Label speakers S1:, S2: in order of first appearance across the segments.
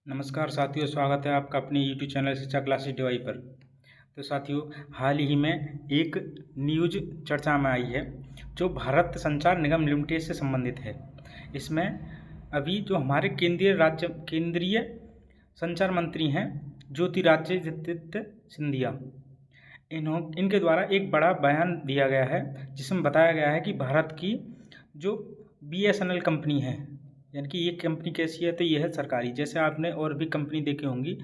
S1: नमस्कार साथियों, स्वागत है आपका अपने यूट्यूब चैनल शिक्षा क्लासेस DY पर। तो साथियों, हाल ही में एक न्यूज चर्चा में आई है जो भारत संचार निगम लिमिटेड से संबंधित है। इसमें अभी जो हमारे केंद्रीय संचार मंत्री हैं ज्योतिरादित्य सिंधिया, इनके द्वारा एक बड़ा बयान दिया गया है जिसमें बताया गया है कि भारत की जो BSNL कंपनी है, यानी कि ये कंपनी कैसी है, तो ये है सरकारी। जैसे आपने और भी कंपनी देखी होंगी,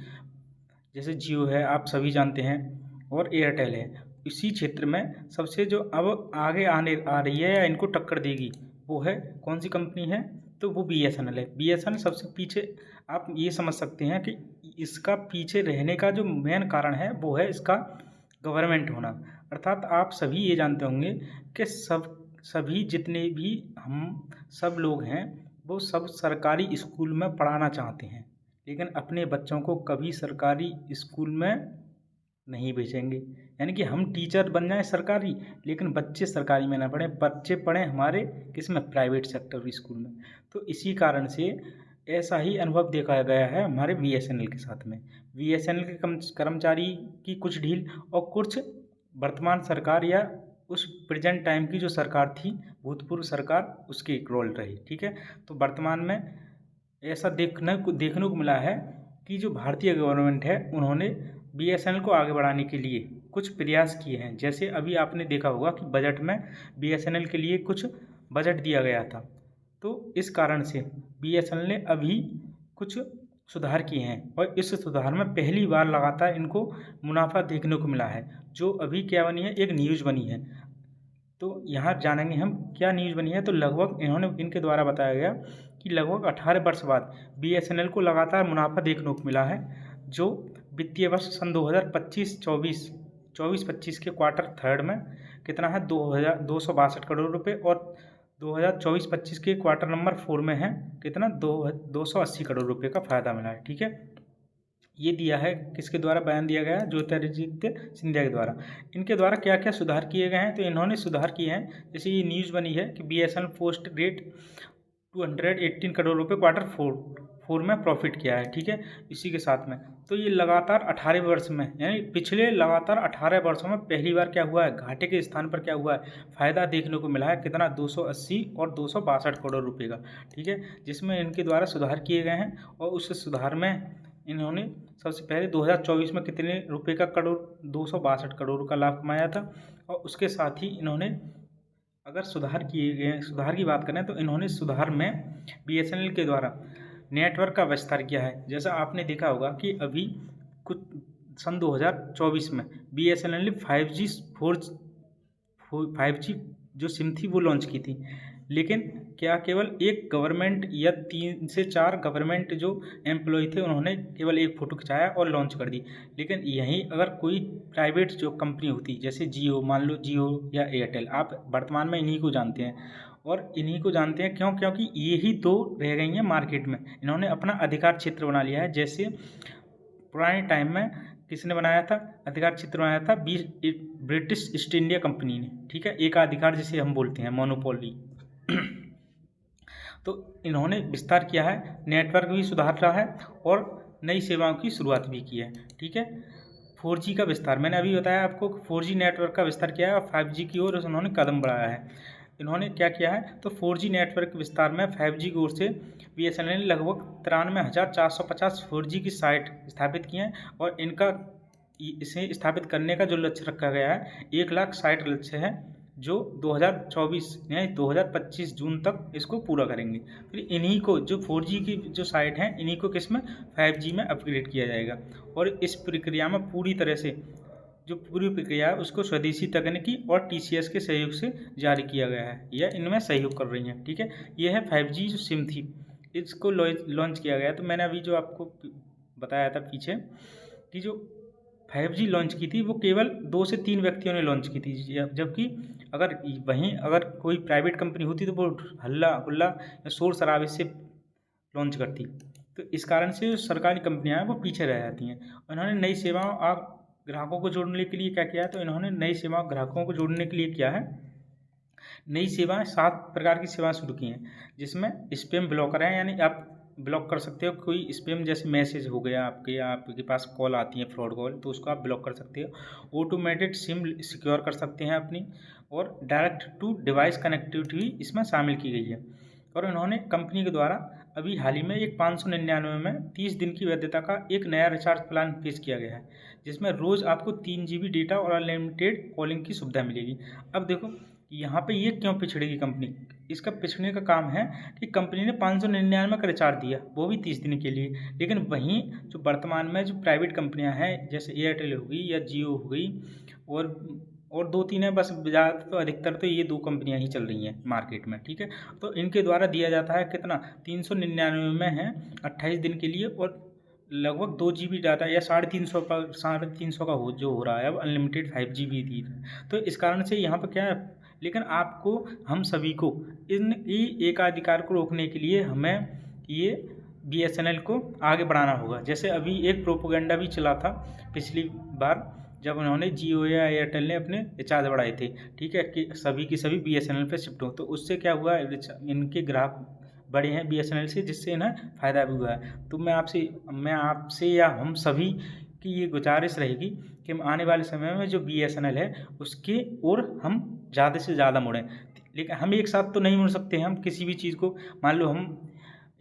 S1: जैसे जियो है, आप सभी जानते हैं, और एयरटेल है। इसी क्षेत्र में सबसे जो अब आगे आने आ रही है या इनको टक्कर देगी, वो है कौन सी कंपनी है, तो वो BSNL है। BSNL सबसे पीछे, आप ये समझ सकते हैं कि इसका पीछे रहने का जो मेन कारण है वो है इसका गवर्नमेंट होना। अर्थात आप सभी ये जानते होंगे कि सभी जितने भी हम सब लोग हैं वो सब सरकारी स्कूल में पढ़ाना चाहते हैं, लेकिन अपने बच्चों को कभी सरकारी स्कूल में नहीं भेजेंगे। यानी कि हम टीचर बन जाएं सरकारी, लेकिन बच्चे सरकारी में ना पढ़ें, बच्चे पढ़ें हमारे किसमें, प्राइवेट सेक्टर स्कूल में। तो इसी कारण से ऐसा ही अनुभव देखा गया है हमारे BSNL के साथ में। BSNL के कर्मचारी की कुछ ढील और कुछ वर्तमान सरकार या उस प्रेजेंट टाइम की जो सरकार थी, भूतपूर्व सरकार, उसकी एक रोल रही। ठीक है, तो वर्तमान में ऐसा देखने को मिला है कि जो भारतीय गवर्नमेंट है उन्होंने BSNL को आगे बढ़ाने के लिए कुछ प्रयास किए हैं। जैसे अभी आपने देखा होगा कि बजट में BSNL के लिए कुछ बजट दिया गया था, तो इस कारण से BSNL ने अभी कुछ सुधार किए हैं और इस सुधार में पहली बार लगातार इनको मुनाफा देखने को मिला है। जो अभी क्या बनी है, एक न्यूज़ बनी है, तो यहाँ जानेंगे हम क्या न्यूज़ बनी है। तो लगभग इनके द्वारा बताया गया कि लगभग 18 वर्ष बाद BSNL को लगातार मुनाफा देखने को मिला है, जो वित्तीय वर्ष सन 2025 के क्वार्टर थर्ड में कितना है, 2,262 करोड़ रुपए, और 2024-25 के क्वार्टर नंबर 4 में है कितना, 280 करोड़ रुपए का फ़ायदा मिला है। ठीक है, ये दिया है किसके द्वारा, बयान दिया गया है ज्योतिरादित्य सिंधिया के द्वारा। इनके द्वारा क्या क्या सुधार किए गए हैं, तो इन्होंने सुधार किए हैं। जैसे ये न्यूज़ बनी है कि BSNL पोस्ट रेट 218 करोड़ रुपए क्वार्टर फोर में प्रॉफिट किया है। ठीक है, इसी के साथ में तो ये लगातार 18 वर्ष में, यानी पिछले लगातार 18 वर्षों में पहली बार क्या हुआ है, घाटे के स्थान पर क्या हुआ है, फ़ायदा देखने को मिला है कितना, 280 और 262 करोड़ रुपए का। ठीक है, जिसमें इनके द्वारा सुधार किए गए हैं, और उस सुधार में इन्होंने सबसे पहले 2024 में कितने रुपए का, 262 करोड़ का लाभ कमाया था। और उसके साथ ही इन्होंने, अगर सुधार किए गए, सुधार की बात करें तो इन्होंने सुधार में BSNL के द्वारा नेटवर्क का विस्तार किया है। जैसा आपने देखा होगा कि अभी कुछ सन 2024 में BSNL ने 5G जो सिम थी वो लॉन्च की थी, लेकिन क्या केवल एक गवर्नमेंट या 3 से 4 गवर्नमेंट जो एम्प्लॉय थे उन्होंने केवल एक फ़ोटो खिंचाया और लॉन्च कर दी। लेकिन यहीं अगर कोई प्राइवेट जो कंपनी होती, जैसे जियो, मान लो जियो या एयरटेल, आप वर्तमान में इन्हीं को जानते हैं, और इन्हीं को जानते हैं क्यों, क्योंकि ये ही दो रह गई हैं मार्केट में। इन्होंने अपना अधिकार क्षेत्र बना लिया है। जैसे पुराने टाइम में किसने बनाया था, अधिकार क्षेत्र बनाया था, ब्रिटिश ईस्ट इंडिया कंपनी ने। ठीक है, एकाधिकार जिसे हम बोलते हैं, मोनोपोली। तो इन्होंने विस्तार किया है, नेटवर्क भी सुधार रहा है और नई सेवाओं की शुरुआत भी की है। ठीक है, 4G का विस्तार, मैंने अभी बताया आपको, 4G नेटवर्क का विस्तार किया है और 5G की ओर उन्होंने कदम बढ़ाया है। इन्होंने क्या किया है, तो 4G नेटवर्क विस्तार में 5G की ओर से BSNL ने लगभग 93,450 4G की साइट स्थापित की हैं, और इनका इसे स्थापित करने का जो लक्ष्य रखा गया है, 1,60,000 लक्ष्य है, जो 2024 यानी 2025 जून तक इसको पूरा करेंगे। फिर इन्हीं को जो 4G की जो साइट हैं, इन्हीं को किसमें, 5G में अपग्रेड किया जाएगा। और इस प्रक्रिया में पूरी तरह से जो पूरी प्रक्रिया है उसको स्वदेशी तकनीकी और TCS के सहयोग से जारी किया गया है, यह इनमें सहयोग कर रही हैं। ठीक है, ये है 5G जो सिम थी, इसको लॉन्च किया गया। तो मैंने अभी जो आपको बताया था पीछे कि जो 5G लॉन्च की थी वो केवल 2 से 3 व्यक्तियों ने लॉन्च की थी, जबकि अगर कोई प्राइवेट कंपनी होती तो वो हल्ला गुल्ला या शोर शराबे से लॉन्च करती। तो इस कारण से जो सरकारी कंपनियां हैं वो पीछे रह जाती हैं। उन्होंने नई सेवाओं और ग्राहकों को जोड़ने के लिए क्या किया है, तो इन्होंने नई सेवाओं ग्राहकों को जोड़ने के लिए किया है, नई सेवाएं 7 प्रकार की सेवाएं शुरू की हैं, जिसमें स्पैम ब्लॉकर हैं, यानी आप ब्लॉक कर सकते हो। कोई स्पैम जैसे मैसेज हो गया आपके, या आपके पास कॉल आती है फ्रॉड कॉल, तो उसको आप ब्लॉक कर सकते हो। ऑटोमेटेड सिम सिक्योर कर सकते हैं अपनी, और डायरेक्ट टू डिवाइस कनेक्टिविटी भी इसमें शामिल की गई है। और इन्होंने कंपनी के द्वारा अभी हाल ही में एक 599 में 30 दिन की वैधता का एक नया रिचार्ज प्लान पेश किया गया है, जिसमें रोज़ आपको 3 GB डेटा और अनलिमिटेड कॉलिंग की सुविधा मिलेगी। अब देखो यहाँ पे ये क्यों पिछड़ेगी कंपनी, इसका पिछड़ने का काम है कि कंपनी ने 599 का रिचार्ज दिया, वो भी 30 दिन के लिए। लेकिन वहीं जो वर्तमान में जो प्राइवेट कंपनियां हैं, जैसे एयरटेल हो गई या जियो हो गई, और 2-3 है बस, ज़्यादा तो अधिकतर तो ये 2 कंपनियां ही चल रही हैं मार्केट में, ठीक है। तो इनके द्वारा दिया जाता है कितना, 399 में है 28 दिन के लिए, और लगभग 2 GB डाटा, या 350 का जो हो रहा है अब अनलिमिटेड 5 GB दी है। तो इस कारण से यहाँ पर क्या है, लेकिन आपको, हम सभी को इन एकाधिकार को रोकने के लिए हमें ये BSNL को आगे बढ़ाना होगा। जैसे अभी एक प्रोपोगंडा भी चला था पिछली बार, जब उन्होंने जियो या एयरटेल ने अपने रिचार्ज बढ़ाए थे, ठीक है, कि सभी की सभी BSNL पे शिफ्ट हो। तो उससे क्या हुआ, इनके ग्राहक बढ़े हैं BSNL से, जिससे इन्हें फ़ायदा भी हुआ है। तो मैं आपसे या हम सभी की ये गुजारिश रहेगी कि हम आने वाले समय में जो BSNL है उसके और हम ज़्यादा से ज़्यादा मुड़ें। लेकिन हम एक साथ तो नहीं मुड़ सकते हैं। हम किसी भी चीज़ को, मान लो हम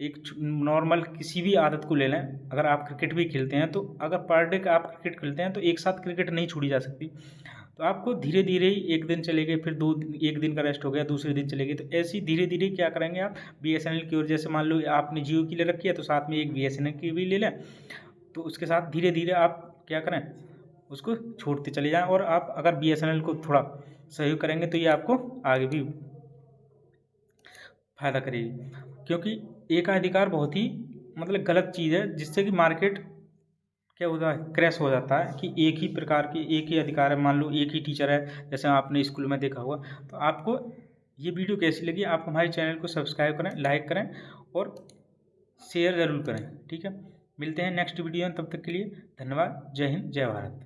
S1: एक नॉर्मल किसी भी आदत को ले लें, अगर आप क्रिकेट भी खेलते हैं, तो अगर पर डे का आप क्रिकेट खेलते हैं तो एक साथ क्रिकेट नहीं छोड़ी जा सकती। तो आपको धीरे धीरे ही, एक दिन चले गए, फिर 1 दिन का रेस्ट हो गया, दूसरे दिन चले गए, तो ऐसे ही धीरे धीरे क्या करेंगे आप, BSNL की ओर, जैसे मान लो आपने जियो की ले रखी है तो साथ में एक BSNL की भी ले लें, तो उसके साथ धीरे धीरे आप क्या करें, उसको छोड़ते चले जाएं। और आप अगर BSNL को थोड़ा सहयोग करेंगे तो ये आपको आगे भी फ़ायदा करेगी, क्योंकि एकाधिकार बहुत ही मतलब गलत चीज़ है, जिससे कि मार्केट क्या होता है, क्रैश हो जाता है। कि एक ही प्रकार के एक ही अधिकार है, मान लो एक ही टीचर है, जैसे आपने स्कूल में देखा होगा। तो आपको ये वीडियो कैसी लगी, आप हमारे चैनल को सब्सक्राइब करें, लाइक करें और शेयर ज़रूर करें, ठीक है। मिलते हैं नेक्स्ट वीडियो में, तब तक के लिए धन्यवाद। जय हिंद, जय भारत।